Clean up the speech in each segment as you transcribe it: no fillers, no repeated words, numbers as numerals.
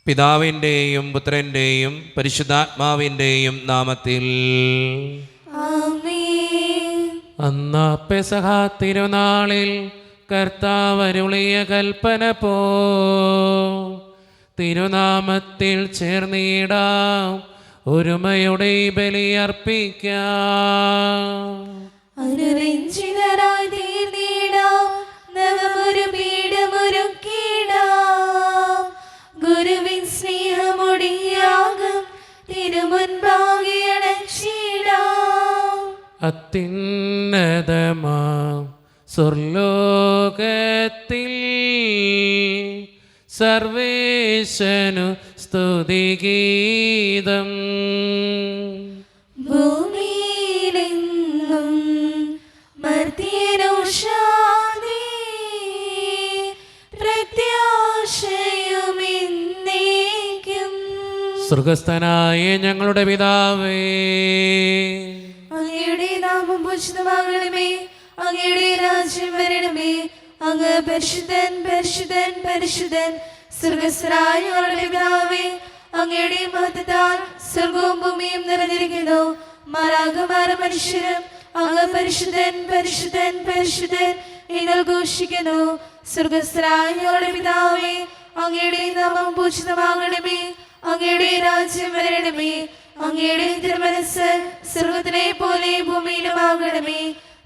പിതാവിൻ്റെയും പുത്രൻ്റെയും പരിശുദ്ധാത്മാവിൻ്റെയും നാമത്തിൽ ആമേൻ. അന്നാ പെസഹ തിരുനാളിൽ കർത്താവരുളിയ കൽപ്പന പോ തിരുനാമത്തിൽ ചേർന്നിടാം, ഒരുമയുടെ ബലിയർപ്പിക്കാം. അനുരഞ്ജിതരായി തീർന്നിടാം, നവമൊരു പീഠമൊരുക്കിടാം. ഗുരുവിൻ സ്നേഹമൊടിയാകും തിരുമുൻപാകെ അടച്ചിടാം. അത്യുന്നതമാം സ്വർലോകത്തിൽ സർവേശനു സ്തുതിഗീതം. ഭൂമിയിലെങ്ങും മർത്യനു ശാന്തി, പ്രത്യാശയുമെന്നേക്കും. സ്വർഗസ്ഥനായ ഞങ്ങളുടെ പിതാവേ, അങ്ങയുടെ നാമം പൂജിതമാകണമേ, അങ്ങയുടെ രാജ്യം വരണമേ. അങ്ങ് പരിശുദ്ധൻ പരിശുദ്ധൻ പരിശുദ്ധൻ. സ്വർഗസ്ഥനായ ഞങ്ങളുടെ പിതാവേ, അങ്ങയുടെ മഹത്വത്താൽ സ്വർഗവും ഭൂമിയും നിറഞ്ഞിരിക്കുന്നു. മാലാഖമാരും മനുഷ്യരും അങ്ങ് പരിശുദ്ധൻ പരിശുദ്ധൻ പരിശുദ്ധൻ എന്ന് ഘോഷിക്കുന്നു. സ്വർഗസ്ഥനായ ഞങ്ങളുടെ പിതാവേ, അങ്ങയുടെ നാമം പൂജിതമാകണമേ, അങ്ങയുടെ രാജ്യം വരണമേ. അങ്ങയുടെ തിരുമനസ്സ് സ്വർഗത്തിലെ പോലെ ഭൂമിയിലുമാകണമേ.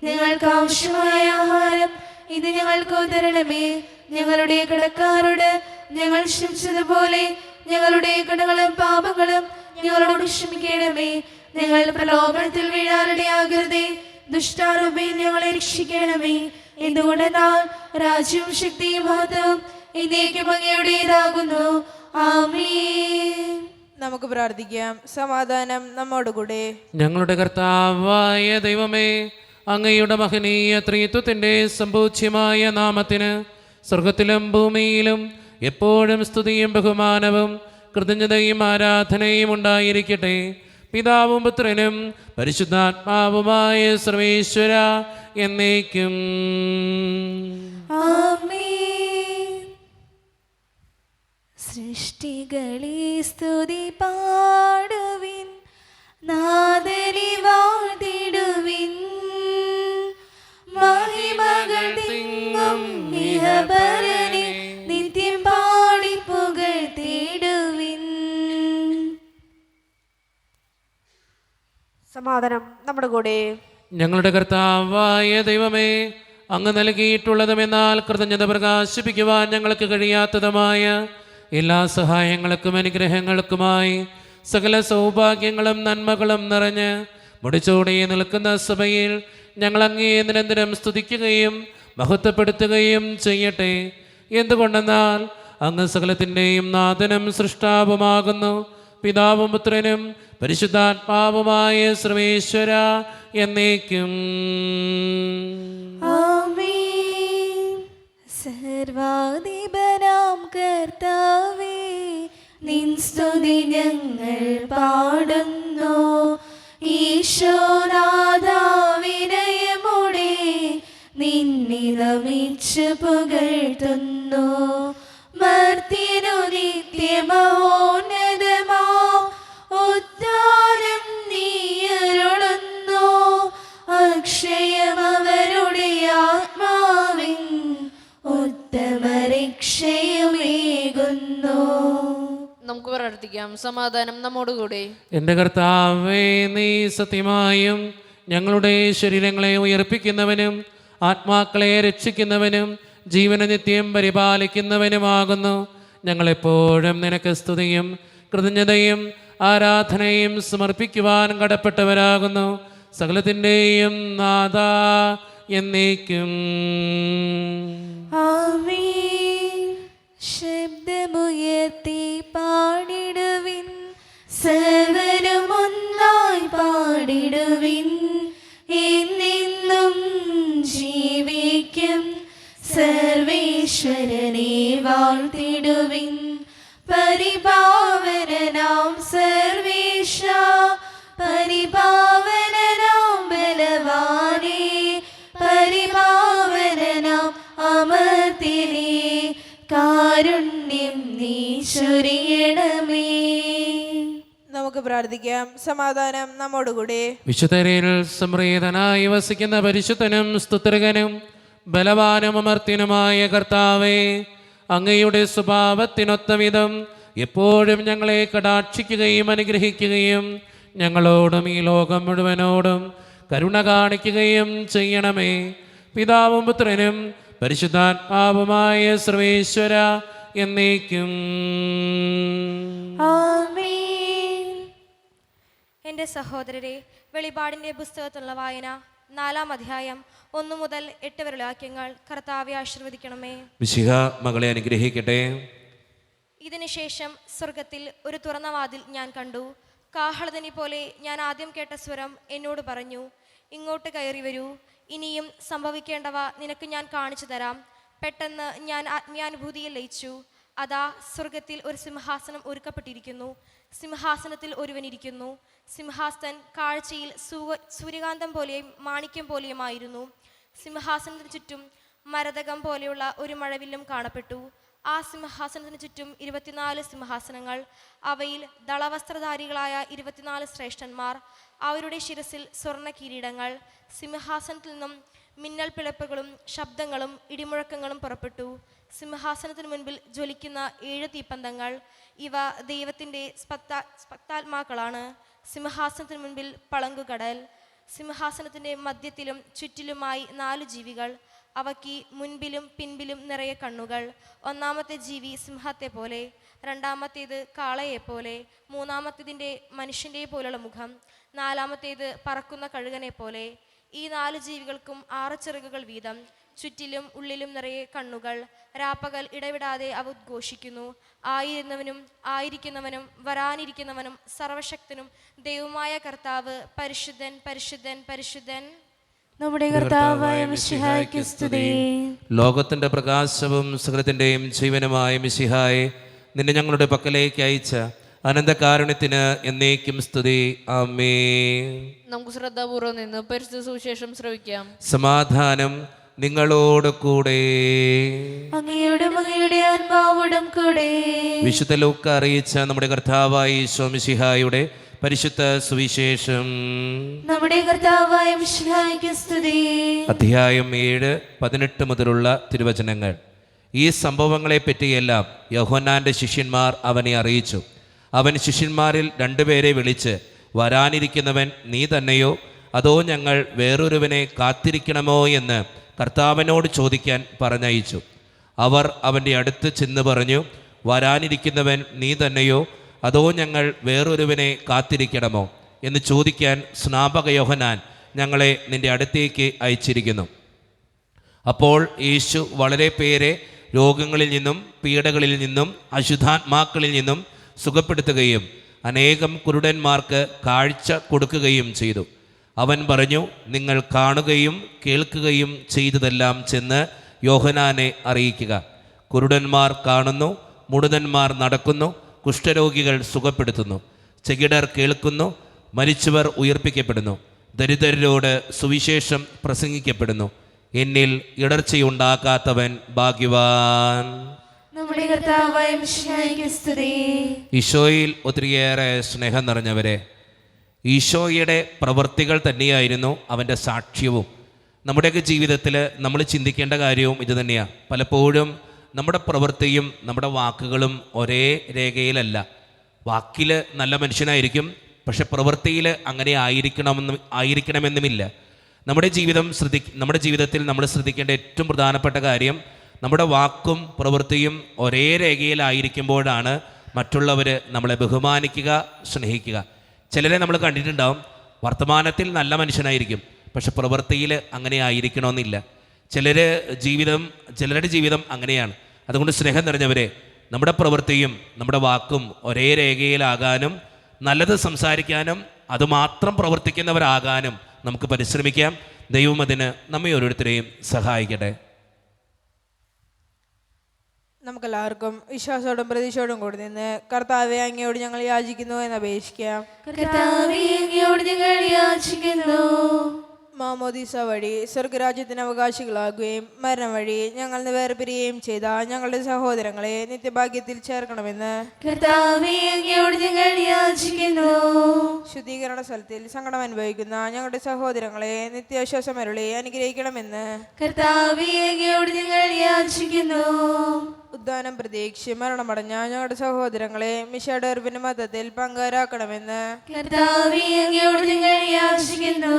ഞങ്ങൾക്ക് ആവശ്യമായ ആഹാരം ഇത് ഞങ്ങൾക്ക് തരണമേ. ഞങ്ങളുടെ കടക്കാരോട് ഞങ്ങൾ ക്ഷമിച്ചതുപോലെ ഞങ്ങളുടെ കടങ്ങളും പാപങ്ങളും ഞങ്ങളോട് ക്ഷമിക്കണമേ. ഞങ്ങൾ പ്രലോഭനത്തിൽ വീഴാനിടയാകരുതേ, ദുഷ്ടാരൂപയിൽ ഞങ്ങളെ രക്ഷിക്കണമേ. എന്തുകൊണ്ടെന്നാൽ രാജ്യവും ശക്തിയും മഹത്വവും എന്നേക്കും അങ്ങയുടേതാകുന്നു. ആമേൻ. നമുക്ക് പ്രാർത്ഥിക്കാം. സമാധാനം നമ്മോടുകൂടെ. ഞങ്ങളുടെ കർത്താവായ ദൈവമേ, അങ്ങയുടെ മഹനീയ ത്രിത്വത്തിൻ്റെ സമ്പൂജ്യമായ നാമത്തിന് സ്വർഗത്തിലും ഭൂമിയിലും എപ്പോഴും സ്തുതിയും ബഹുമാനവും കൃതജ്ഞതയും ആരാധനയും ഉണ്ടായിരിക്കട്ടെ. പിതാവും പുത്രനും പരിശുദ്ധാത്മാവുമായ സർവേശ്വര എന്നേക്കും. ആമേൻ. സൃഷ്ടികളെ സ്തുതി പാടുവിൻ, നാദനെ വാഴ്ത്തിടുവിൻ. മഹിമകൾ തിങ്ങും ഇഹപരനെ നിത്യം പാടി പുകഴ്ത്തിടുവിൻ. സമാധാനം നമ്മുടെ കൂടെ. ഞങ്ങളുടെ കർത്താവായ ദൈവമേ, അങ്ങ് നൽകിയിട്ടുള്ളതുമെന്നാൽ കൃതജ്ഞത പ്രകാശിപ്പിക്കുവാൻ ഞങ്ങൾക്ക് കഴിയാത്തതുമായ എല്ലാ സഹായങ്ങൾക്കും അനുഗ്രഹങ്ങൾക്കുമായി സകല സൗഭാഗ്യങ്ങളും നന്മകളും നിറഞ്ഞ് മുടിച്ചോടി നിൽക്കുന്ന സഭയിൽ ഞങ്ങൾ അങ്ങേ നിരന്തരം സ്തുതിക്കുകയും മഹത്വപ്പെടുത്തുകയും ചെയ്യട്ടെ. എന്തുകൊണ്ടെന്നാൽ അങ്ങ് സകലത്തിൻ്റെയും നാഥനും സൃഷ്ടാവുമാകുന്നു. പിതാവും പുത്രനും പരിശുദ്ധാത്മാവുമായ സർവേശ്വര എന്നേക്കും. ആമേൻ. സർവാധിപനാം കർത്താവേ, നിൻ സ്തുതി ഞങ്ങൾ പാടുന്നു. ഈശോനാഥാവിനയമോടെ നിന്നെ നമിച്ച് പുകഴ്ത്തുന്നു. മർത്യനു നിത്യമഹോന്നതമാ ഉദ്ധാനം നീയരുളുന്നു. അക്ഷയമവരുടെ ആത്മാവിൻ ഉത്തമരക്ഷയുമേകുന്നു. നമുക്ക് പ്രാർത്ഥിക്കാം. സമാധാനം നമ്മോടുകൂടെ. എൻ്റെ കർത്താവേ, നീ സത്യമായും ഞങ്ങളുടെ ശരീരങ്ങളെ ഉയർപ്പിക്കുന്നവനും ആത്മാക്കളെ രക്ഷിക്കുന്നവനും ജീവനെ നിത്യം പരിപാലിക്കുന്നവനുമാകുന്നു. ഞങ്ങളെപ്പോഴും നിനക്ക് സ്തുതിയും കൃതജ്ഞതയും ആരാധനയും സമർപ്പിക്കുവാൻ കടപ്പെട്ടവരാകുന്നു. സകലത്തിൻ്റെയും നാഥ എന്നേക്കും. ആമേൻ. ശബ്ദമുയർത്തി പാടിടുവിൻ, സർവരും ഒന്നായി പാടിടുവിൻ. എന്നെന്നും ജീവിക്കും സർവേശ്വരനെ വാഴ്ത്തിടുവിൻ. പരിപാവനനാം സർവേശ, പരിപാവനനാം ബലവാനേ, പരിപാവനനാം അമർത്തിനെ കാരുണ്യം നീ ചൊരിയണമേ. നമുക്ക് പ്രാർത്ഥിക്കാം. സമാധാനം നമ്മോടുകൂടെ. വിശുദ്ധരിൽ സംപ്രീതനായി വസിക്കുന്ന പരിശുദ്ധനും സ്തുത്യർഹനും ബലവാനും അമർത്യനുമായ കർത്താവേ, അങ്ങയുടെ സ്വഭാവത്തിനൊത്ത വിധം എപ്പോഴും ഞങ്ങളെ കടാക്ഷിക്കുകയും അനുഗ്രഹിക്കുകയും ഞങ്ങളോടും ഈ ലോകം മുഴുവനോടും കരുണ കാണിക്കുകയും ചെയ്യണമേ. പിതാവും പുത്രനും പരിശുദ്ധാത്മാവുമായ സർവേശ്വര എന്നേക്കും. ആമേൻ. എൻ്റെ സഹോദരരെ, വെളിപാടിൻ്റെ പുസ്തകത്തിലുള്ള വായന 4-ാം അധ്യായം 1 മുതൽ 8 വരെയുള്ള വാക്യങ്ങൾ കർത്താവെ ആശീർവദിക്കണമേ. മിശിഹ മകളെ അനുഗ്രഹിക്കട്ടെ. ഇതിനുശേഷം സ്വർഗത്തിൽ ഒരു തുറന്ന വാതിൽ ഞാൻ കണ്ടു. കാഹളധ്വനി പോലെ ഞാൻ ആദ്യം കേട്ട സ്വരം എന്നോട് പറഞ്ഞു, ഇങ്ങോട്ട് കയറി വരൂ, ഇനിയും സംഭവിക്കേണ്ടവ നിനക്ക് ഞാൻ കാണിച്ചു തരാം. പെട്ടെന്ന് ഞാൻ ആത്മീയാനുഭൂതിയിൽ ലയിച്ചു. അതാ, സ്വർഗത്തിൽ ഒരു സിംഹാസനം ഒരുക്കപ്പെട്ടിരിക്കുന്നു. സിംഹാസനത്തിൽ ഒരുവനിരിക്കുന്നു. സിംഹാസനൻ കാഴ്ചയിൽ സൂര്യകാന്തം പോലെയും മാണിക്യം പോലെയുമായിരുന്നു. സിംഹാസനത്തിന് ചുറ്റും മരതകം പോലെയുള്ള ഒരു മഴവില്ലും കാണപ്പെട്ടു. ആ സിംഹാസനത്തിന് ചുറ്റും 24 സിംഹാസനങ്ങൾ. അവയിൽ ദളവസ്ത്രധാരികളായ 24 ശ്രേഷ്ഠന്മാർ. അവരുടെ ശിരസിൽ സ്വർണ്ണ കിരീടങ്ങൾ. സിംഹാസനത്തിൽ നിന്നും മിന്നൽ പിളപ്പുകളും ശബ്ദങ്ങളും ഇടിമുഴക്കങ്ങളും പുറപ്പെട്ടു. സിംഹാസനത്തിന് മുൻപിൽ ജ്വലിക്കുന്ന 7 തീപ്പന്തങ്ങൾ. ഇവ ദൈവത്തിൻ്റെ സ്പക്താത്മാക്കളാണ്. സിംഹാസനത്തിന് മുൻപിൽ പളങ്കുകടൽ. സിംഹാസനത്തിൻ്റെ മധ്യത്തിലും ചുറ്റിലുമായി 4 ജീവികൾ. അവയ്ക്ക് മുൻപിലും പിൻപിലും നിറയെ കണ്ണുകൾ. ഒന്നാമത്തെ ജീവി സിംഹത്തെ പോലെ, രണ്ടാമത്തേത് കാളയെപ്പോലെ, മൂന്നാമത്തേതിൻ്റെ മനുഷ്യൻ്റെ പോലുള്ള മുഖം, നാലാമത്തേത് പറക്കുന്ന കഴുകനെ പോലെ. ഈ 4 ജീവികൾക്കും 6 ചിറകുകൾ വീതം. ചുറ്റിലും ഉള്ളിലും നിറയെ കണ്ണുകൾ. രാപ്പകൽ ഇടവിടാതെ അവ ഉദ്ഘോഷിക്കുന്നു, ആയിരുന്നവനും ആയിരിക്കുന്നവനും വരാനിരിക്കുന്നവനും സർവശക്തനും ദൈവമായ കർത്താവ് പരിശുദ്ധൻ, പരിശുദ്ധൻ, പരിശുദ്ധൻ. നമ്മുടെ കർത്താവായ മിശിഹായ്ക്ക് സ്തുതി. ലോകത്തിന്റെ പ്രകാശവും സകലത്തിന്റെയും ജീവനുമായ മിശിഹായെ, നിന്നെ ഞങ്ങളുടെ പക്കലേക്ക് അയച്ച അനന്തകാരുണ്യത്തിന് എന്നേക്കും സ്തുതി. ആമേൻ. നമുക്ക് ശ്രദ്ധാപൂർവ്വം നിന്ന് പരിശുദ്ധ സുവിശേഷം ശ്രവിക്കാം. സമാധാനം നിങ്ങളോട് കൂടെ. അങ്ങയുടെ ആത്മാവോടും കൂടെ. വിശുദ്ധ ലൂക്ക അറിയിച്ച നമ്മുടെ കർത്താവായ ഈശോ മിശിഹായുടെ പരിശുദ്ധ സുവിശേഷം. നമ്മുടെ കർത്താവായ മിശിഹായ്ക്ക് സ്തുതി. അധ്യായം 7-18 മുതലുള്ള തിരുവചനങ്ങൾ. ഈ സംഭവങ്ങളെ പറ്റിയെല്ലാം യോഹന്നാന്റെ ശിഷ്യന്മാർ അവനെ അറിയിച്ചു. അവൻ ശിഷ്യന്മാരിൽ 2 പേരെ വിളിച്ച്, വരാനിരിക്കുന്നവൻ നീ തന്നെയോ അതോ ഞങ്ങൾ വേറൊരുവനെ കാത്തിരിക്കണമോ എന്ന് കർത്താവിനോട് ചോദിക്കാൻ പറഞ്ഞയച്ചു. അവർ അവൻ്റെ അടുത്ത് ചെന്ന് പറഞ്ഞു, വരാനിരിക്കുന്നവൻ നീ തന്നെയോ അതോ ഞങ്ങൾ വേറൊരുവനെ കാത്തിരിക്കണമോ എന്ന് ചോദിക്കാൻ സ്നാപക യോഹന്നാൻ ഞങ്ങളെ നിന്റെ അടുത്തേക്ക് അയച്ചിരിക്കുന്നു. അപ്പോൾ യേശു വളരെ പേരെ രോഗങ്ങളിൽ നിന്നും പീഡകളിൽ നിന്നും അശുദ്ധാത്മാക്കളിൽ നിന്നും സുഖപ്പെടുത്തുകയും അനേകം കുരുടന്മാർക്ക് കാഴ്ച കൊടുക്കുകയും ചെയ്തു. അവൻ പറഞ്ഞു, നിങ്ങൾ കാണുകയും കേൾക്കുകയും ചെയ്തതെല്ലാം ചെന്ന് യോഹന്നാനെ അറിയിക്കുക. കുരുടന്മാർ കാണുന്നു, മുടന്തന്മാർ നടക്കുന്നു, കുഷ്ഠരോഗികൾ സുഖപ്പെടുത്തുന്നു, ചെകിടർ കേൾക്കുന്നു, മരിച്ചവർ ഉയർപ്പിക്കപ്പെടുന്നു, ദരിദ്രരോട് സുവിശേഷം പ്രസംഗിക്കപ്പെടുന്നു. എന്നിൽ ഇടർച്ചയുണ്ടാക്കാത്തവൻ ഭാഗ്യവാൻ. നമ്മുടെ കർത്താവായ മിശിഹായ്ക്ക് സ്തുതി. ഈശോയിൽ ഒത്തിരിയേറെ സ്നേഹം നിറഞ്ഞവരെ, ഈശോയുടെ പ്രവൃത്തികൾ തന്നെയായിരുന്നു അവൻ്റെ സാക്ഷ്യവും. നമ്മുടെയൊക്കെ ജീവിതത്തിൽ നമ്മൾ ചിന്തിക്കേണ്ട കാര്യവും ഇത് തന്നെയാണ്. പലപ്പോഴും നമ്മുടെ പ്രവൃത്തിയും നമ്മുടെ വാക്കുകളും ഒരേ രേഖയിലല്ല. വാക്കിൽ നല്ല മനുഷ്യനായിരിക്കും, പക്ഷെ പ്രവൃത്തിയിൽ അങ്ങനെ ആയിരിക്കണമെന്നുമില്ല. നമ്മുടെ ജീവിതത്തിൽ നമ്മൾ ശ്രദ്ധിക്കേണ്ട ഏറ്റവും പ്രധാനപ്പെട്ട കാര്യം, നമ്മുടെ വാക്കും പ്രവൃത്തിയും ഒരേ രേഖയിലായിരിക്കുമ്പോഴാണ് മറ്റുള്ളവർ നമ്മളെ ബഹുമാനിക്കുക, സ്നേഹിക്കുക. ചിലരെ നമ്മൾ കണ്ടിട്ടുണ്ടാവും, വർത്തമാനത്തിൽ നല്ല മനുഷ്യനായിരിക്കും, പക്ഷെ പ്രവൃത്തിയിൽ അങ്ങനെ ആയിരിക്കണമെന്നില്ല. ചിലരുടെ ജീവിതം അങ്ങനെയാണ്. അതുകൊണ്ട് സ്നേഹം നിറഞ്ഞവരെ, നമ്മുടെ പ്രവൃത്തിയും നമ്മുടെ വാക്കും ഒരേ രേഖയിലാകാനും നല്ലത് സംസാരിക്കാനും അതുമാത്രം പ്രവർത്തിക്കുന്നവരാകാനും നമുക്ക് പരിശ്രമിക്കാം. ദൈവം അതിന് നമ്മെ ഓരോരുത്തരെയും സഹായിക്കട്ടെ. നമുക്കെല്ലാവർക്കും വിശ്വാസത്തോടും പ്രതീക്ഷയോടും കൂടി നിന്ന് കർത്താവെ അങ്ങയോട് ഞങ്ങൾ യാചിക്കുന്നു എന്ന് അപേക്ഷിക്കാം. കർത്താവേ, അങ്ങയോട് ഞങ്ങൾ യാചിക്കുന്നു. മാമോദീസ വഴി സ്വർഗരാജ്യത്തിന് അവകാശികളാകുകയും മരണം വഴി ഞങ്ങൾ നിന്ന് വേർപിരിയുകയും ചെയ്ത ഞങ്ങളുടെ സഹോദരങ്ങളെ നിത്യഭാഗ്യത്തിൽ ചേർക്കണമെന്ന് കർത്താവേ, അങ്ങയോട് ഞങ്ങൾ യാചിക്കുന്നു. ശുദ്ധീകരണ സ്ഥലത്തിൽ സങ്കടം അനുഭവിക്കുന്ന ഞങ്ങളുടെ സഹോദരങ്ങളെ നിത്യാശ്വാസം അരുളി അനുഗ്രഹിക്കണമെന്ന് കർത്താവേ, അങ്ങയോട് ഞങ്ങൾ യാചിക്കുന്നു. ഉദ്ധാനം പ്രതീക്ഷിച്ച് മരണമടഞ്ഞ ഞങ്ങളുടെ സഹോദരങ്ങളെ മിശയുടെ ഉറവിന്റെ മതത്തിൽ പങ്കാരാക്കണമെന്ന് കർത്താവേ, അങ്ങയോട് ഞങ്ങൾ യാചിക്കുന്നു.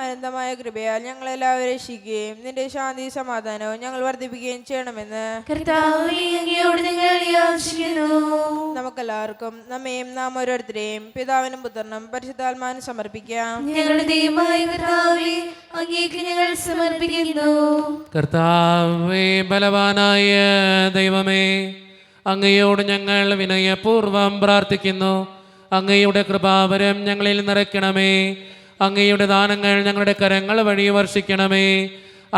അനന്തമായ കൃപയാൽ ഞങ്ങളെല്ലാവരും രക്ഷിക്കുകയും നിന്റെ ശാന്തി സമാധാനവും ഞങ്ങൾ വർദ്ധിപ്പിക്കുകയും ചെയ്യണമെന്ന് കർത്താവേ, അങ്ങയോട് ഞങ്ങൾ യാചിക്കുന്നു. നമുക്കെല്ലാവർക്കും നമ്മയും നാം ഓരോരുത്തരെയും പിതാവിനും പുത്രനും പരിശുദ്ധാത്മാവിനും സമർപ്പിക്കാം. ഞങ്ങളുടെ ദൈവമായ കർത്താവേ, അങ്ങേക്ക് ഞങ്ങൾ സമർപ്പിക്കുന്നു. കർത്താവേ, ബലവാനായ ദൈവമേ, അങ്ങയോട് ഞങ്ങൾ വിനയപൂർവം പ്രാർത്ഥിക്കുന്നു. അങ്ങയുടെ കൃപാവരം ഞങ്ങളിൽ നിറയ്ക്കണമേ. അങ്ങയുടെ ദാനങ്ങൾ ഞങ്ങളുടെ കരങ്ങൾ വഴി വർഷിക്കണമേ.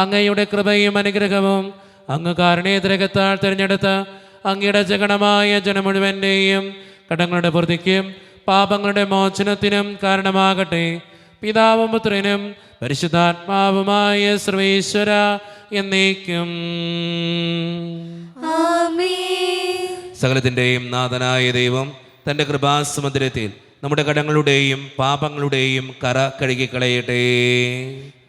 അങ്ങയുടെ കൃപയും അനുഗ്രഹവും അങ്ങ് കാരുണ്യതിരകത്താൽ തിരഞ്ഞെടുത്ത അങ്ങയുടെ ജഗണമായ ജനം മുഴുവൻ്റെയും കടങ്ങളുടെ പൂർത്തിക്കും പാപങ്ങളുടെ മോചനത്തിനും കാരണമാകട്ടെ. പിതാവും പുത്രനും പരിശുദ്ധാത്മാവുമായ സർവേശ്വര എന്നേക്കും. ആമേൻ. സകലത്തിൻ്റെയും നാഥനായ ദൈവം തൻ്റെ കൃപാസമുദ്രത്തിൽ നമ്മുടെ കടങ്ങളുടെയും പാപങ്ങളുടെയും കറ കഴുകിക്കളയട്ടെ.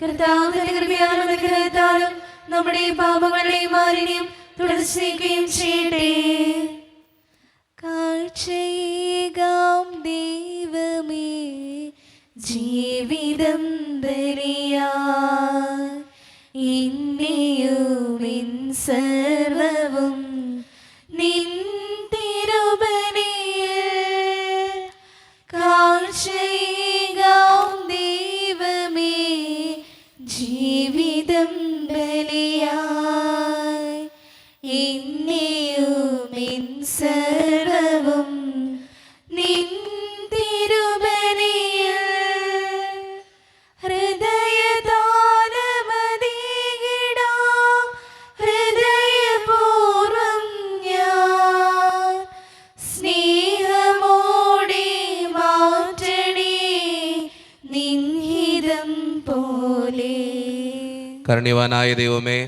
കർത്താവ് തന്റെ കൃപയാലും അനുഗ്രഹത്താലും നമ്മുടെ പാപങ്ങളുടെയും മാലിന്യം തുടർച്ചയ്ക്കുകയും ചെയ്യട്ടെ. കാഴ്ചയേകാം ദൈവമേ, ജീവിതം ബലിയാൽ എന്നെയും എൻ സർവ്വവും നിൻ തിരുബലിയിൽ കാഴ്ചയേകാം ദൈവമേ, ജീവിതം ബലിയാൽ എന്നെയും എൻ സർവ്വവും നിൻ തിരുബലിയിൽ ഹൃദയതാനമതീകിടാം ഹൃദയപൂർവം ഞാൻ സ്നേഹമോടെ മാറ്റണേ നിൻഹിതം പോലെ. കരുണ്യവാനായ ദൈവമേ,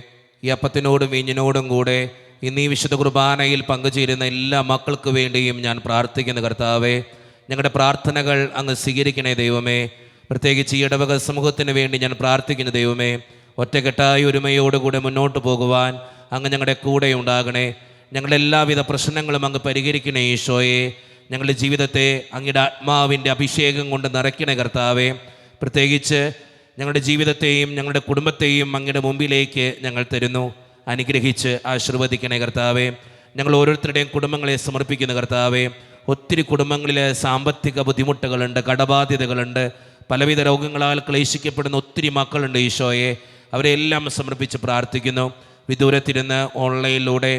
ഈ അപ്പത്തിനോടും വീഞ്ഞിനോടും കൂടെ ഇന്ന് ഈ വിശുദ്ധ കുർബാനയിൽ പങ്കുചേരുന്ന എല്ലാ മക്കൾക്ക് വേണ്ടിയും ഞാൻ പ്രാർത്ഥിക്കുന്ന കർത്താവേ, ഞങ്ങളുടെ പ്രാർത്ഥനകൾ അങ്ങ് സ്വീകരിക്കണേ ദൈവമേ. പ്രത്യേകിച്ച് ഈ ഇടവക സമൂഹത്തിന് വേണ്ടി ഞാൻ പ്രാർത്ഥിക്കുന്ന ദൈവമേ, ഒറ്റക്കെട്ടായ ഒരുമയോടുകൂടെ മുന്നോട്ട് പോകുവാൻ അങ്ങ് ഞങ്ങളുടെ കൂടെ ഉണ്ടാകണേ. ഞങ്ങളുടെ എല്ലാവിധ പ്രശ്നങ്ങളും അങ്ങ് പരിഹരിക്കണേ ഈശോയെ. ഞങ്ങളുടെ ജീവിതത്തെ അങ്ങയുടെ ആത്മാവിൻ്റെ അഭിഷേകം കൊണ്ട് നിറയ്ക്കണേ കർത്താവേ. പ്രത്യേകിച്ച് ഞങ്ങളുടെ ജീവിതത്തെയും ഞങ്ങളുടെ കുടുംബത്തെയും അങ്ങയുടെ മുമ്പിലേക്ക് ഞങ്ങൾ തരുന്നു. അനുഗ്രഹിച്ച് ആശീർവദിക്കണേ കർത്താവേ. ഞങ്ങൾ ഓരോരുത്തരുടെയും കുടുംബങ്ങളെ സമർപ്പിക്കുന്ന കർത്താവേ. ഒത്തിരി കുടുംബങ്ങളിൽ സാമ്പത്തിക ബുദ്ധിമുട്ടുകളുണ്ട്, കടബാധ്യതകളുണ്ട്, പലവിധ രോഗങ്ങളാൽ ക്ലേശിക്കപ്പെടുന്ന ഒത്തിരി മക്കളുണ്ട് ഈശോയെ. അവരെല്ലാം സമർപ്പിച്ച് പ്രാർത്ഥിക്കുന്നു. വിദൂരത്തിരുന്ന് ഓൺലൈനിലൂടെ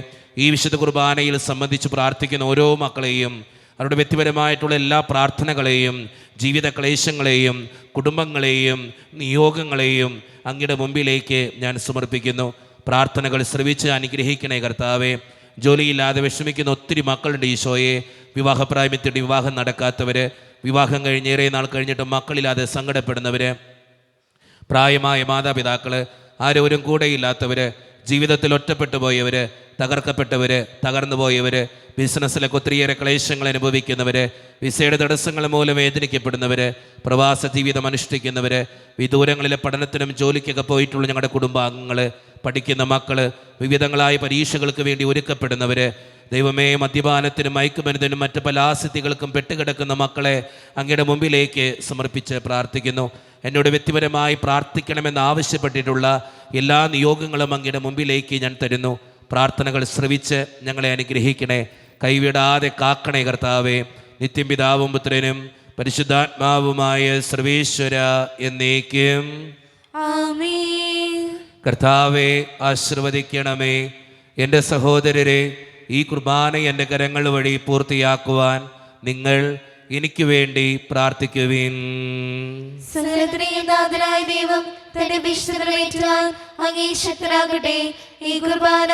ഈ വിശുദ്ധ കുർബാനയിൽ സംബന്ധിച്ച് പ്രാർത്ഥിക്കുന്ന ഓരോ മക്കളെയും, അവരുടെ വ്യക്തിപരമായിട്ടുള്ള എല്ലാ പ്രാർത്ഥനകളെയും, ജീവിത ക്ലേശങ്ങളെയും, കുടുംബങ്ങളെയും, നിയോഗങ്ങളെയും അങ്ങയുടെ മുമ്പിലേക്ക് ഞാൻ സമർപ്പിക്കുന്നു. പ്രാർത്ഥനകൾ ശ്രവിച്ച് അനുഗ്രഹിക്കണേ കർത്താവേ. ജോലിയില്ലാതെ വിഷമിക്കുന്ന ഒത്തിരി മക്കളുണ്ട് ഈശോയെ. വിവാഹപ്രായമെത്തിയിട്ട് വിവാഹം നടക്കാത്തവർ, വിവാഹം കഴിഞ്ഞേറെ നാൾ കഴിഞ്ഞിട്ട് മക്കളില്ലാതെ സങ്കടപ്പെടുന്നവർ, പ്രായമായ മാതാപിതാക്കൾ, ആരോരും കൂടെയില്ലാത്തവർ, ജീവിതത്തിൽ ഒറ്റപ്പെട്ടു പോയവർ, തകർക്കപ്പെട്ടവർ, തകർന്നു പോയവർ, ബിസിനസ്സിലൊക്കെ ഒത്തിരിയേറെ ക്ലേശങ്ങൾ അനുഭവിക്കുന്നവർ, വിസയുടെ തടസ്സങ്ങൾ മൂലം വേദനിക്കപ്പെടുന്നവർ, പ്രവാസ ജീവിതം അനുഷ്ഠിക്കുന്നവർ, വിദൂരങ്ങളിലെ പഠനത്തിനും ജോലിക്കൊക്കെ പോയിട്ടുള്ള ഞങ്ങളുടെ കുടുംബാംഗങ്ങൾ, പഠിക്കുന്ന മക്കൾ, വിവിധങ്ങളായ പരീക്ഷകൾക്ക് വേണ്ടി ഒരുക്കപ്പെടുന്നവർ, ദൈവമേ, മദ്യപാനത്തിനും മയക്കുമരുന്നിനും മറ്റ് പല ആസക്തികൾക്കും പെട്ടുകിടക്കുന്ന മക്കളെ അങ്ങയുടെ മുമ്പിലേക്ക് സമർപ്പിച്ച് പ്രാർത്ഥിക്കുന്നു. എന്നോട് വ്യക്തിപരമായി പ്രാർത്ഥിക്കണമെന്ന് ആവശ്യപ്പെട്ടിട്ടുള്ള എല്ലാ നിയോഗങ്ങളും അങ്ങയുടെ മുമ്പിലേക്ക് ഞാൻ തരുന്നു. പ്രാർത്ഥനകൾ ശ്രവിച്ച് ഞങ്ങളെ അനുഗ്രഹിക്കണേ, കൈവിടാതെ കാക്കണേ കർത്താവേ. നിത്യം പിതാവും പുത്രനും പരിശുദ്ധാത്മാവുമായ സർവേശ്വര എന്നേക്കും. ആമേൻ. കർത്താവെ ആശീർവദിക്കണമേ. എൻ്റെ സഹോദരരെ, ഈ കുർബാന എൻ്റെ കരങ്ങൾ വഴി പൂർത്തിയാക്കുവാൻ നിങ്ങൾ എനിക്ക് വേണ്ടി പ്രാർത്ഥിക്കുവിൻ. സകലത്തിനെയും നാഥനായ ദൈവം തന്റെ വിശുദ്ധമേറ്റാൻ അങ്ങേ ശക്തനാകട്ടെ. ഈ കുർബാന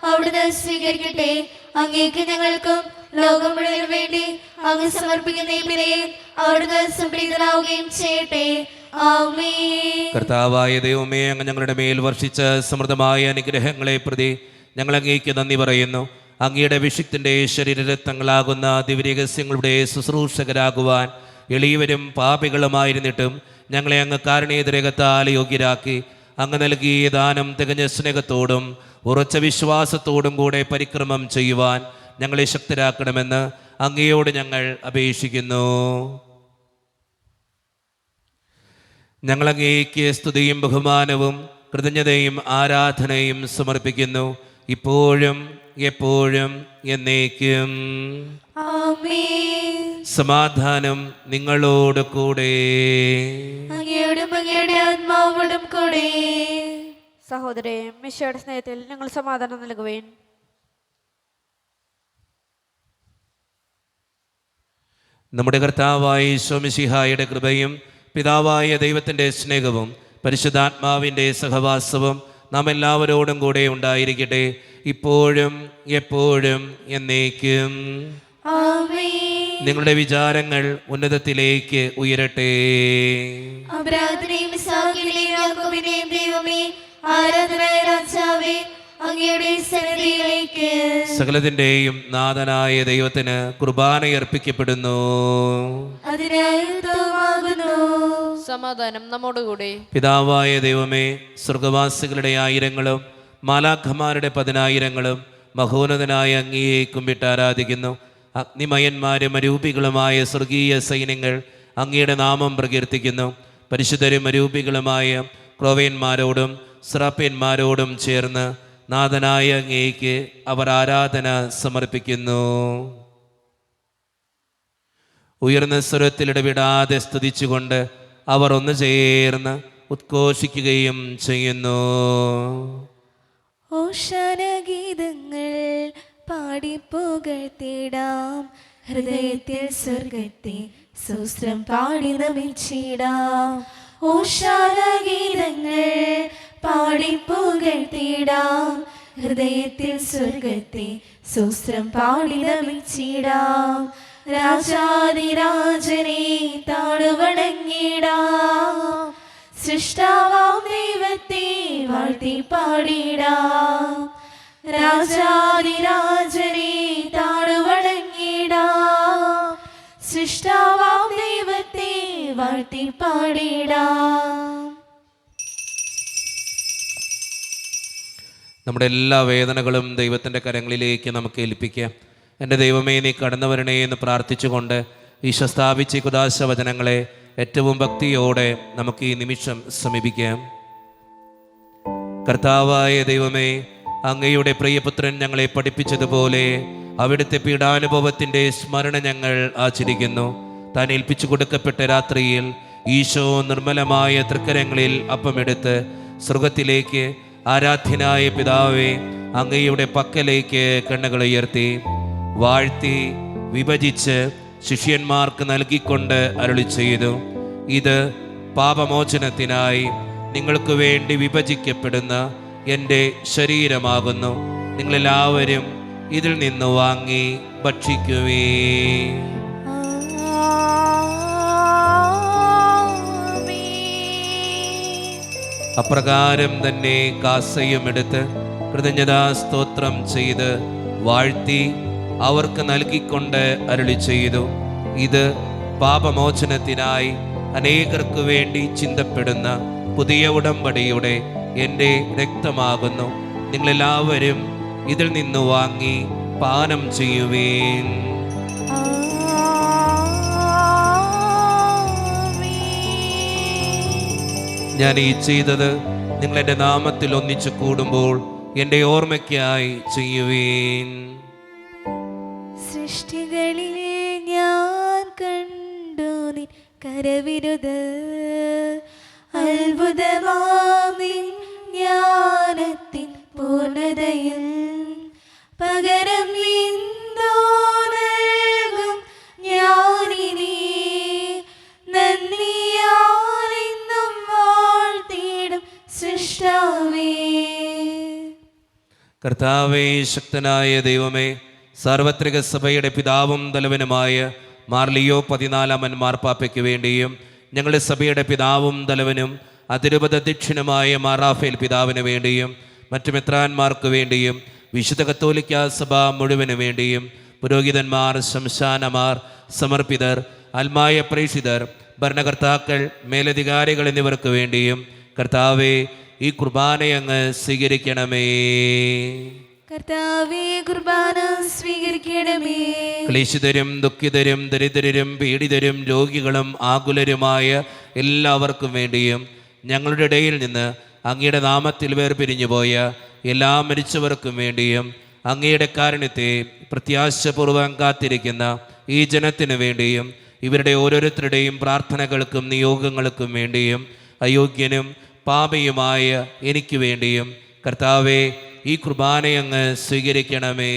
അവിടുന്ന് സ്വീകരിക്കട്ടെ. അങ്ങേക്ക് ഞങ്ങൾക്കും ലോകം മുഴുവനും വേണ്ടി അങ്ങ് സമർപ്പിക്കുന്ന ഈ ബലിയിൽ അവിടുന്ന് സംപ്രീതനാവുകയും ചെയ്യട്ടെ. ആമേൻ. കർത്താവായ ദൈവമേ, അങ്ങ് ഞങ്ങളുടെ മേൽ വർഷിച്ച സമൃദ്ധമായ അനുഗ്രഹങ്ങളെ പ്രതി ഞങ്ങൾ അങ്ങേക്ക് നന്ദി പറയുന്നു. അങ്ങയുടെ അഭിഷിക്തന്റെ ശരീരരത്നങ്ങളാകുന്ന ദിവ്യരഹസ്യങ്ങളുടെ ശുശ്രൂഷകരാകുവാൻ എളിയവരും പാപികളുമായിരുന്നിട്ടും ഞങ്ങളെ അങ്ങ് കാരുണ്യരകത്താൽ യോഗ്യരാക്കി. അങ്ങ് നൽകിയ ദാനം തികഞ്ഞ സ്നേഹത്തോടും ഉറച്ച വിശ്വാസത്തോടും കൂടെ പരിക്രമം ചെയ്യുവാൻ ഞങ്ങളെ ശക്തരാക്കണമെന്ന് അങ്ങയോട് ഞങ്ങൾ അപേക്ഷിക്കുന്നു. ഞങ്ങൾ അങ്ങേക്ക് സ്തുതിയും ബഹുമാനവും കൃതജ്ഞതയും ആരാധനയും സമർപ്പിക്കുന്നു, ഇപ്പോഴും എപ്പോഴും എന്നേക്കും. ആമേൻ. സമാധാനം നിങ്ങളോട് കൂടെ. അങ്ങയോടും അങ്ങയുടെ ആത്മാവോടും കൂടെ. സഹോദരേ, മിശിഹായുടെ സ്നേഹത്തിൽ ഞങ്ങൾ സമാധാനം നൽകുവേൻ. നമ്മുടെ കർത്താവായ ഈശോ മിശിഹായുടെ കൃപയും പിതാവായ ദൈവത്തിൻ്റെ സ്നേഹവും പരിശുദ്ധാത്മാവിൻ്റെ സഹവാസവും നാം എല്ലാവരോടും കൂടെ ഉണ്ടായിരിക്കട്ടെ, ഇപ്പോഴും എപ്പോഴും എന്നേക്കും. ആമേൻ. നിങ്ങളുടെ വിചാരങ്ങൾ ഉന്നതത്തിലേക്ക് ഉയരട്ടെ. അബ്രാഹത്തിനെയും ഇസ്ഹാക്കിനെയും യാക്കോബിനെയും ദൈവമേ, ആരാധനായ രാജാവേ, അങ്ങയുടെ സന്നിധിയിലേക്ക് സകലത്തിൻ്റെയും നാഥനായ ദൈവത്തിന് കുർബാനയർപ്പിക്കപ്പെടുന്നു. അതിനായുക്തമാകുന്നു. സമാധാനം നമ്മോടുകൂടെ. പിതാവായ ദൈവമേ, സ്വർഗവാസികളുടെ ആയിരങ്ങളും മാലാഖമാരുടെ 10,000ങ്ങളും മഹോന്നതനായ അങ്ങയെ കുമ്പിട്ട് ആരാധിക്കുന്നു. അഗ്നിമയന്മാരും അരൂപികളുമായ സ്വർഗീയ സൈന്യങ്ങൾ അങ്ങയുടെ നാമം പ്രകീർത്തിക്കുന്നു. പരിശുദ്ധരും അരൂപികളുമായ ക്രോവേന്മാരോടും സ്രാപ്യന്മാരോടും ചേർന്ന് നാഥനായ അങ്ങേക്ക് അവർ ആരാധന സമർപ്പിക്കുന്നു. ഉയർന്ന സ്വരത്തിൽ ഇടവിടാതെ സ്തുതിച്ചുകൊണ്ട് അവർ ഒന്ന് ചേർന്ന് ഉദ്ഘോഷിക്കുകയും ചെയ്യുന്നു. ഓശാന ഗീതങ്ങൾ പാടിപ്പുകഴ്ത്തിടാം, ഹൃദയത്തിൽ സ്വർഗത്തെ സുസ്ത്രം പാടി നമിച്ചിടാം. ഓശാന ഗീതങ്ങൾ പാടിപ്പുകഴ്ത്തിടാം, ഹൃദയത്തിൽ സ്വർഗത്തെ സുസ്ത്രം പാടി നമിച്ചിടാം. രാജാതിരാജനെ താണുവണങ്ങിടാം, സൃഷ്ടാവാം ദൈവത്തെ വാഴ്ത്തി പാടിടാം. രാജാതിരാജനെ താണുവണങ്ങിടാം, സൃഷ്ടാവാം ദൈവത്തെ വാഴ്ത്തി പാടിടാം. നമ്മുടെ എല്ലാ വേദനകളും ദൈവത്തിൻ്റെ കരങ്ങളിലേക്ക് നമുക്ക് ഏൽപ്പിക്കാം. എൻ്റെ ദൈവമേ, നീ കടന്നു വരണേ എന്ന് പ്രാർത്ഥിച്ചുകൊണ്ട് ഈശോ സ്ഥാപിച്ച കുദാശ വചനങ്ങളെ ഏറ്റവും ഭക്തിയോടെ നമുക്ക് ഈ നിമിഷം സമീപിക്കാം. കർത്താവായ ദൈവമേ, അങ്ങയുടെ പ്രിയപുത്രൻ ഞങ്ങളെ പഠിപ്പിച്ചതുപോലെ അവിടുത്തെ പീഡാനുഭവത്തിൻ്റെ സ്മരണ ഞങ്ങൾ ആചരിക്കുന്നു. താൻ ഏൽപ്പിച്ചു കൊടുക്കപ്പെട്ട രാത്രിയിൽ ഈശോ നിർമ്മലമായ തൃക്കരങ്ങളിൽ അപ്പമെടുത്ത് സ്വർഗത്തിലേക്ക് ആരാധ്യനായ പിതാവേ അങ്ങയുടെ പക്കലേക്ക് കണ്ണുകൾ ഉയർത്തി വാഴ്ത്തി വിഭജിച്ച് ശിഷ്യന്മാർക്ക് നൽകിക്കൊണ്ട് അരുളി ചെയ്തു, ഇത് പാപമോചനത്തിനായി നിങ്ങൾക്ക് വേണ്ടി വിഭജിക്കപ്പെടുന്ന എൻ്റെ ശരീരമാകുന്നു. നിങ്ങളെല്ലാവരും ഇതിൽ നിന്ന് വാങ്ങി ഭക്ഷിക്കുവേ. അപ്രകാരം തന്നെ കാസയും എടുത്ത് കൃതജ്ഞതാ സ്തോത്രം ചെയ്ത് വാഴ്ത്തി അവർക്ക് നൽകിക്കൊണ്ട് അരുളി ചെയ്തു, ഇത് പാപമോചനത്തിനായി അനേകർക്ക് വേണ്ടി ചിന്തപ്പെടുന്ന പുതിയ ഉടമ്പടിയുടെ എൻ്റെ രക്തമാകുന്നു. നിങ്ങളെല്ലാവരും ഇതിൽ നിന്ന് വാങ്ങി പാനം ചെയ്യുവേൻ. ഞാൻ ഈ ചെയ്തത് നിങ്ങൾ എൻ്റെ നാമത്തിൽ ഒന്നിച്ചു കൂടുമ്പോൾ എൻ്റെ ഓർമ്മയ്ക്കായി ചെയ്യുവേൻ. സൃഷ്ടികളിൽ ഞാൻ കണ്ടു നിൻ കരവിരുത്, അത്ഭുതമാം നിൻ ജ്ഞാനത്തിൻ പൂർണ്ണതയിൽ പകരം എന്തോ നൽകും ഞാനിനി, നന്ദിയാലെന്നും വാഴ്ത്തിടും സൃഷ്ടാവേ. കർത്താവേ, ശക്തനായ ദൈവമേ, സാർവത്രിക സഭയുടെ പിതാവും തലവനുമായ മാർ ലിയോ 14 മാർപ്പാപ്പയ്ക്ക് വേണ്ടിയും ഞങ്ങളുടെ സഭയുടെ പിതാവും തലവനും അതിരൂപത അധ്യക്ഷനുമായ മാറാഫേൽ പിതാവിന് വേണ്ടിയും മറ്റു മെത്രാന്മാർക്ക് വേണ്ടിയും വിശുദ്ധ കത്തോലിക്ക സഭ മുഴുവന് വേണ്ടിയും പുരോഹിതന്മാർ, ശംശാനമാർ, സമർപ്പിതർ, ആത്മായ പ്രേക്ഷിതർ, ഭരണകർത്താക്കൾ, മേലധികാരികൾ എന്നിവർക്ക് വേണ്ടിയും കർത്താവെ ഈ കുർബാനയങ്ങ് സ്വീകരിക്കണമേ. കർത്താവേ, കുർബാന സ്വീകരിക്കണമേ. ക്ലേശിതരും ദുഃഖിതരും ദരിദ്രരും പീഡിതരും രോഗികളും ആകുലരുമായ എല്ലാവർക്കും വേണ്ടിയും ഞങ്ങളുടെ ഇടയിൽ നിന്ന് അങ്ങയുടെ നാമത്തിൽ വേർപിരിഞ്ഞുപോയ എല്ലാ മരിച്ചവർക്കും വേണ്ടിയും അങ്ങയുടെ കാരുണ്യത്തെ പ്രത്യാശപൂർവ്വം കാത്തിരിക്കുന്ന ഈ ജനത്തിനു വേണ്ടിയും ഇവരുടെ ഓരോരുത്തരുടെയും പ്രാർത്ഥനകൾക്കും നിയോഗങ്ങൾക്കും വേണ്ടിയും അയോഗ്യനും പാപിയുമായ എനിക്ക് വേണ്ടിയും കർത്താവെ ഈ കുർബാനയങ്ങ് സ്വീകരിക്കണമേ.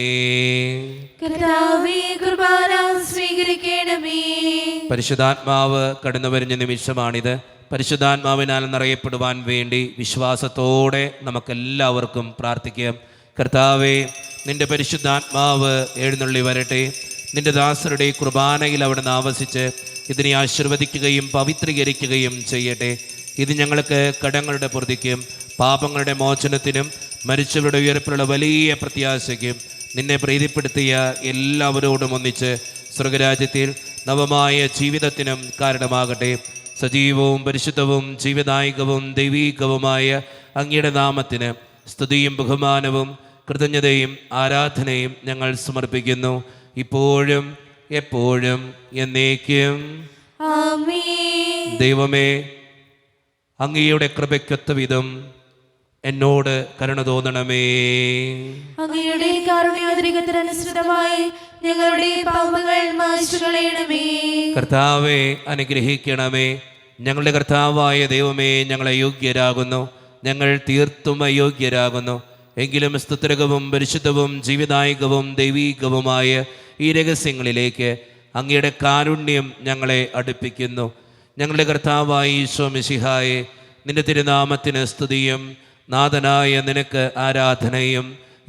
കർത്താവേ, കുർബാന സ്വീകരിക്കണമേ. പരിശുദ്ധാത്മാവ് കടന്നുവരുന്ന നിമിഷമാണിത്. പരിശുദ്ധാത്മാവിനാൽ നിറയപ്പെടുവാൻ വേണ്ടി വിശ്വാസത്തോടെ നമുക്കെല്ലാവർക്കും പ്രാർത്ഥിക്കാം. കർത്താവെ, നിന്റെ പരിശുദ്ധാത്മാവ് എഴുന്നള്ളി വരട്ടെ. നിന്റെ ദാസരുടെ കുർബാനയിൽ അവിടുന്ന് ആവസിച്ച് ഇതിനെ ആശീർവദിക്കുകയും പവിത്രീകരിക്കുകയും ചെയ്യട്ടെ. ഇത് ഞങ്ങൾക്ക് കടങ്ങളുടെ പൊറുതിക്കും പാപങ്ങളുടെ മോചനത്തിനും മരിച്ചവരുടെ ഉയർപ്പിലുള്ള വലിയ പ്രത്യാശയ്ക്കും നിന്നെ പ്രീതിപ്പെടുത്തിയ എല്ലാവരോടും ഒന്നിച്ച് സ്വർഗരാജ്യത്തിൽ നവമായ ജീവിതത്തിനും കാരണമാകട്ടെ. സജീവവും പരിശുദ്ധവും ജീവദായകവും ദൈവീകവുമായ അങ്ങയുടെ നാമത്തിന് സ്തുതിയും ബഹുമാനവും കൃതജ്ഞതയും ആരാധനയും ഞങ്ങൾ സമർപ്പിക്കുന്നു, ഇപ്പോഴും എപ്പോഴും എന്നേക്കും. ആമേൻ. ദൈവമേ, അങ്ങയുടെ കൃപയ്ക്കൊത്ത വിധം എന്നോട് കരുണ തോന്നണമേ. അങ്ങയുടെ കാരുണ്യോദ്രികത്തിനനുസൃതമായി ഞങ്ങളുടെ പാപങ്ങൾ മായ്ച്ചു കളയണമേ. കർത്താവെ, അനുഗ്രഹിക്കണമേ. ഞങ്ങളുടെ കർത്താവായ ദൈവമേ, ഞങ്ങൾ അയോഗ്യരാകുന്നു, ഞങ്ങൾ തീർത്തും അയോഗ്യരാകുന്നു. എങ്കിലും സ്തുത്യർഹവും പരിശുദ്ധവും ജീവദായകവും ദൈവീകവുമായ ഈ രഹസ്യങ്ങളിലേക്ക് അങ്ങയുടെ കാരുണ്യം ഞങ്ങളെ അടുപ്പിക്കുന്നു. ഞങ്ങളുടെ കർത്താവായ ഈശോ മിശിഹായെ, നിന്റെ തിരുനാമത്തിന് സ്തുതിയും നാഥനായ നിനക്ക് ആരാധനയും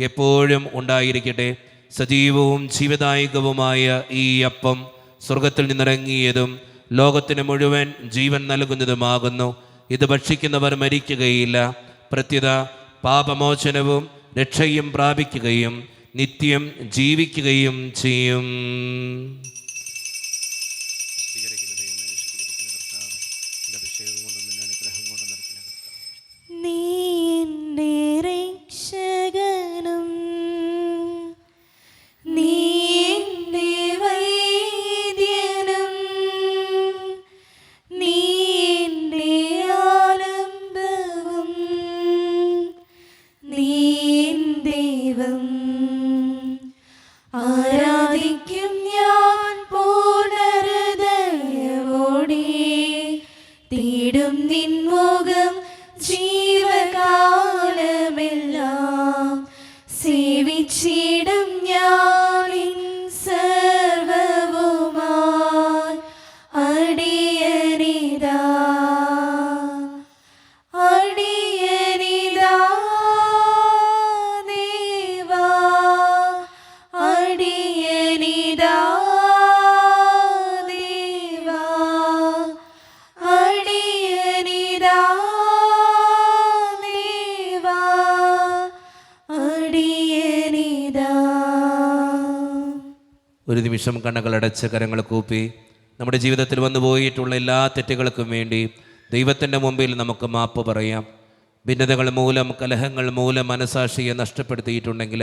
എപ്പോഴും ഉണ്ടായിരിക്കട്ടെ. സജീവവും ജീവദായകവുമായ ഈ അപ്പം സ്വർഗത്തിൽ നിന്നിറങ്ങിയതും ലോകത്തിന് മുഴുവൻ ജീവൻ നൽകുന്നതുമാകുന്നു. ഇത് ഭക്ഷിക്കുന്നവർ മരിക്കുകയില്ല, പ്രത്യുത പാപമോചനവും രക്ഷയും പ്രാപിക്കുകയും നിത്യം ജീവിക്കുകയും ചെയ്യും. നീ എന്റെ രക്ഷകനും നീ എന്റെ വൈദ്യനും നീ എന്റെ ആലംബവും നീ എൻ ദൈവം. ആരാധിക്കും ഞാൻ പൂർണ്ണഹൃദയമോടെ, തേടും നിൻ മുഖം ജീവകാലമെല്ലാം, സേവിച്ചിടും ഞാനിൻ സർവവുമായി. അടിയനിതാ അടിയനിതാ ദേവാ, അടിയനിതാ ദേവാ, അടിയനിതാ ദേവാ, അടിയനിതാ. ഒരു നിമിഷം കണ്ണുകളടച്ച് കരങ്ങൾ കൂപ്പി നമ്മുടെ ജീവിതത്തിൽ വന്നു പോയിട്ടുള്ള എല്ലാ തെറ്റുകൾക്കും വേണ്ടി ദൈവത്തിൻ്റെ മുമ്പിൽ നമുക്ക് മാപ്പ് പറയാം. ഭിന്നതകൾ മൂലം, കലഹങ്ങൾ മൂലം മനസാക്ഷിയെ നഷ്ടപ്പെടുത്തിയിട്ടുണ്ടെങ്കിൽ,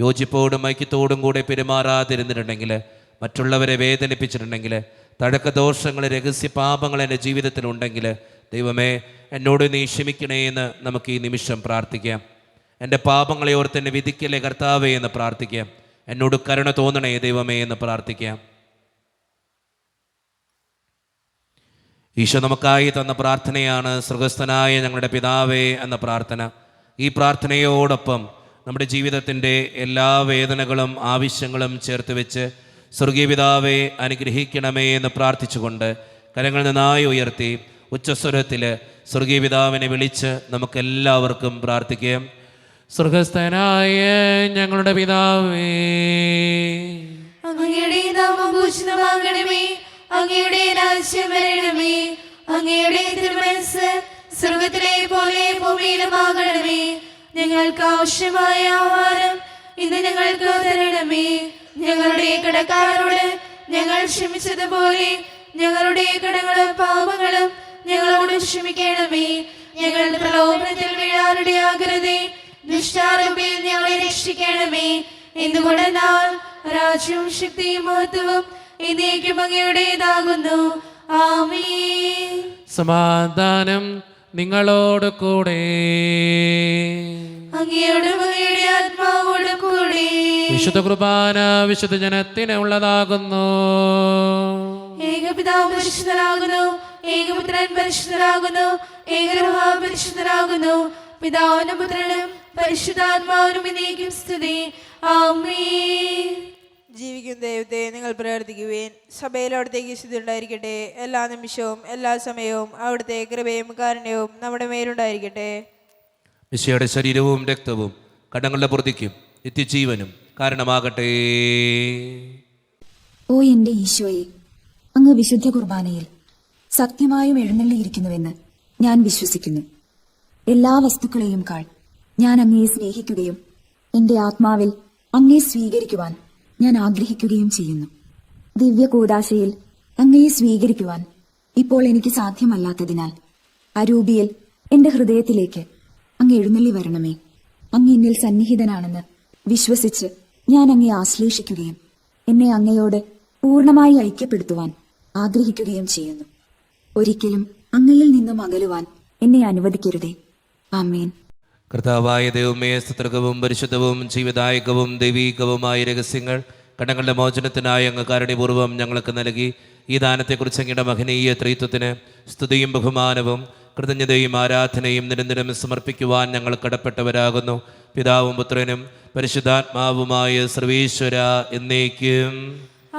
യോജിപ്പോടും ഐക്യത്തോടും കൂടെ പെരുമാറാതിരുന്നിട്ടുണ്ടെങ്കിൽ, മറ്റുള്ളവരെ വേദനിപ്പിച്ചിട്ടുണ്ടെങ്കിൽ, തഴക്കദോഷങ്ങൾ, രഹസ്യ പാപങ്ങൾ എൻ്റെ ജീവിതത്തിലുണ്ടെങ്കിൽ, ദൈവമേ എന്നോട് നീ ക്ഷമിക്കണേ എന്ന് നമുക്ക് ഈ നിമിഷം പ്രാർത്ഥിക്കാം. എൻ്റെ പാപങ്ങളെ ഓർത്ത് എന്നെ വിധിക്കലേ കർത്താവേ എന്ന് പ്രാർത്ഥിക്കാം. എന്നോട് കരുണ തോന്നണേ ദൈവമേ എന്ന് പ്രാർത്ഥിക്കാം. ഈശോ നമുക്കായി തന്ന പ്രാർത്ഥനയാണ് സ്വർഗസ്ഥനായ ഞങ്ങളുടെ പിതാവേ എന്ന പ്രാർത്ഥന. ഈ പ്രാർത്ഥനയോടൊപ്പം നമ്മുടെ ജീവിതത്തിൻ്റെ എല്ലാ വേദനകളും ആവശ്യങ്ങളും ചേർത്ത് വെച്ച് സ്വർഗീയ പിതാവേ അനുഗ്രഹിക്കണമേ എന്ന് പ്രാർത്ഥിച്ചുകൊണ്ട് കരങ്ങൾ നന്നായി ഉയർത്തി ഉച്ചസ്വരത്തിൽ സ്വർഗീയ പിതാവിനെ വിളിച്ച് നമുക്കെല്ലാവർക്കും പ്രാർത്ഥിക്കാം. സ്വർഗസ്ഥനായ ഞങ്ങളുടെ പിതാവേ, അങ്ങയുടെ നാമം പൂജിതമാകണമേ. അങ്ങയുടെ രാജ്യം വരണമേ. അങ്ങയുടെ തിരുമനസ്സ് സ്വർഗത്തിലെ പോലെ ഭൂമിയിലുമാകണമേ. ഞങ്ങൾക്ക് ആവശ്യമായ ആഹാരം ഇന്ന് ഞങ്ങൾക്ക് തരണമേ. ഞങ്ങളുടെ കടക്കാരോട് ഞങ്ങൾ ക്ഷമിച്ചതുപോലെ ഞങ്ങളുടെ കടങ്ങളും പാപങ്ങളും ഞങ്ങളോട് ക്ഷമിക്കണമേ. ഞങ്ങളുടെ പ്രലോഭനത്തിൽ വീഴാനിടയാകരുതേ. ദുഷ്ടാരൂപിയിൽ ഞങ്ങളെ രക്ഷിക്കണമേ. എന്തുകൊണ്ടെന്നാൽ രാജ്യവും ശക്തിയും മഹത്വവും എന്നേക്കും അങ്ങയുടേതാകുന്നു. ആമേൻ. സമാധാനം നിങ്ങളോട് കൂടെ. അങ്ങയോടും അങ്ങയുടെ ആത്മാവോടും കൂടെ. വിശുദ്ധ കുർബാന വിശുദ്ധ ജനത്തിന് ഉള്ളതാകുന്നു. ഏകപിതാവ് പരിശുദ്ധനാകുന്നു, ഏകപുത്രൻ പരിശുദ്ധനാകുന്നു, ഏകരൂഹ പരിശുദ്ധനാകുന്നു. പിതാവിനും പുത്രനും പരിശുദ്ധാത്മാവിനും എന്നേക്കും സ്തുതി. ആമേൻ. ജീവിക്കുന്ന ദൈവത്തെ നിങ്ങൾ പ്രാർത്ഥിക്കുവേൻ. സഭയിൽ അവിടുത്തേക്ക് സ്ഥിതി ഉണ്ടായിരിക്കട്ടെ. എല്ലാ നിമിഷവും എല്ലാ സമയവും അവിടുത്തെ കൃപയും കാരുണ്യവും നമ്മുടെ മേലുണ്ടായിരിക്കട്ടെ. മിശിഹായുടെ ശരീരവും രക്തവും കടങ്ങളുടെ പ്രതിക്കും നിത്യജീവനും കാരണമാകട്ടെ. ഓ എന്റെ ഈശോയെ, അങ്ങ് വിശുദ്ധ കുർബാനയിൽ സത്യമായും എഴുന്നള്ളിയിരിക്കുന്നുവെന്ന് ഞാൻ വിശ്വസിക്കുന്നു. എല്ലാ വസ്തുക്കളെയും കാൾ ഞാൻ അങ്ങയെ സ്നേഹിക്കുകയും എന്റെ ആത്മാവിൽ അങ്ങയെ സ്വീകരിക്കുവാൻ ഞാൻ ആഗ്രഹിക്കുകയും ചെയ്യുന്നു. ദിവ്യ കൂദാശയിൽ അങ്ങയെ സ്വീകരിക്കുവാൻ ഇപ്പോൾ എനിക്ക് സാധ്യമല്ലാത്തതിനാൽ അരൂപിയിൽ എന്റെ ഹൃദയത്തിലേക്ക് അങ്ങ് എഴുന്നള്ളി വരണമേ. അങ്ങ് എന്നിൽ സന്നിഹിതനാണെന്ന് വിശ്വസിച്ച് ഞാൻ അങ്ങയെ ആശ്ലേഷിക്കുകയും എന്നെ അങ്ങയോട് പൂർണ്ണമായി ഐക്യപ്പെടുത്തുവാൻ ആഗ്രഹിക്കുകയും ചെയ്യുന്നു. ഒരിക്കലും അങ്ങയിൽ നിന്നും അകലുവാൻ എന്നെ അനുവദിക്കരുതേ. ആമേൻ. കർത്താവായ ദൈവമേ, സ്തുത്യർഹവും പരിശുദ്ധവും ജീവദായകവും ദൈവീകവുമായ രഹസ്യങ്ങൾ കടങ്ങളുടെ മോചനത്തിനായി അങ്ങ് കാരുണ്യപൂർവ്വം ഞങ്ങൾക്ക് നൽകി ഈ ദാനത്തെക്കുറിച്ച് അങ്ങയുടെ മഹനീയ ത്രിത്വത്തിന് സ്തുതിയും ബഹുമാനവും കൃതജ്ഞതയും ആരാധനയും നിരന്തരം സമർപ്പിക്കുവാൻ ഞങ്ങൾ കടപ്പെട്ടവരാകുന്നു. പിതാവും പുത്രനും പരിശുദ്ധാത്മാവുമായ സർവീശ്വര എന്നേക്കും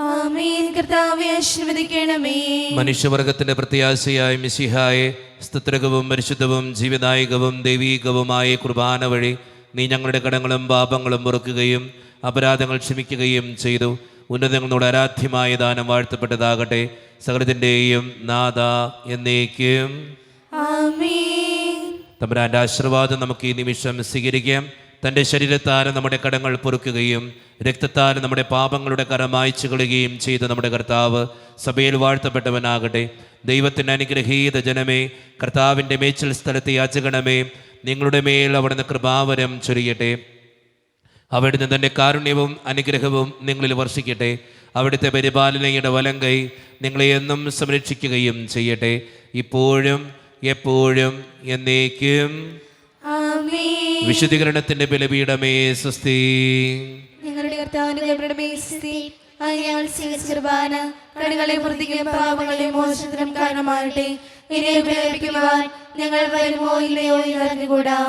ആമേൻ. കർത്താവേ ആശീർവദിക്കണമേ. മനുഷ്യവർഗത്തിന്റെ പ്രത്യാശയായ മിശിഹായെ, സ്തുത്യർഹവും പരിശുദ്ധവും ജീവദായകവും ദൈവീകവുമായ കുർബാന വഴി നീ ഞങ്ങളുടെ കടങ്ങളും പാപങ്ങളും പൊറുക്കുകയും അപരാധങ്ങൾ ക്ഷമിക്കുകയും ചെയ്തു. ഉന്നതങ്ങളോട് ആരാധ്യമായ ദാനം വാഴ്ത്തപ്പെട്ടതാകട്ടെ. സകലത്തിൻ്റെയും നാഥ എന്നേക്കും ആമേൻ. തമ്പുരാന്റെ ആശീർവാദം നമുക്ക് ഈ നിമിഷം സ്വീകരിക്കാം. തൻ്റെ ശരീരത്താൽ നമ്മുടെ കടങ്ങൾ പൊറുക്കുകയും രക്തത്താൽ നമ്മുടെ പാപങ്ങളുടെ കറ മായ്ച്ചു കളയുകയും ചെയ്ത നമ്മുടെ കർത്താവ് സഭയിൽ വാഴ്ത്തപ്പെട്ടവനാകട്ടെ. ദൈവത്തിൻ്റെ അനുഗ്രഹീത ജനമേ, കർത്താവിൻ്റെ മേച്ചിൽ സ്ഥലത്ത് യാചകണമേ. നിങ്ങളുടെ മേൽ അവിടുന്ന് കൃപാവരം ചൊരിയട്ടെ. അവിടുന്ന് തൻ്റെ കാരുണ്യവും അനുഗ്രഹവും നിങ്ങളിൽ വർഷിക്കട്ടെ. അവിടുത്തെ പരിപാലനയുടെ വലങ്കൈ നിങ്ങളെ എന്നും സംരക്ഷിക്കുകയും ചെയ്യട്ടെ, ഇപ്പോഴും എപ്പോഴും എന്നേക്കും. ആമേൻ. വിശുദ്ധീകരണത്തിന്റെ ബലിപീഠമേ സ്വസ്തി. ഞങ്ങളുടെ കർത്താവിന്റെ സ്തുതി. ഞങ്ങൾ സ്വീകരിച്ച കുർബാന കടങ്ങളെ വൃത്തിക്കും പാപങ്ങളെ മോചനത്തിനും കാരണമാകട്ടെ. ഇനി ഉപയോഗിക്കുവാൻ ഞങ്ങൾ വരുമോ ഇല്ലയോ എന്ന് അറിഞ്ഞുകൂടാ.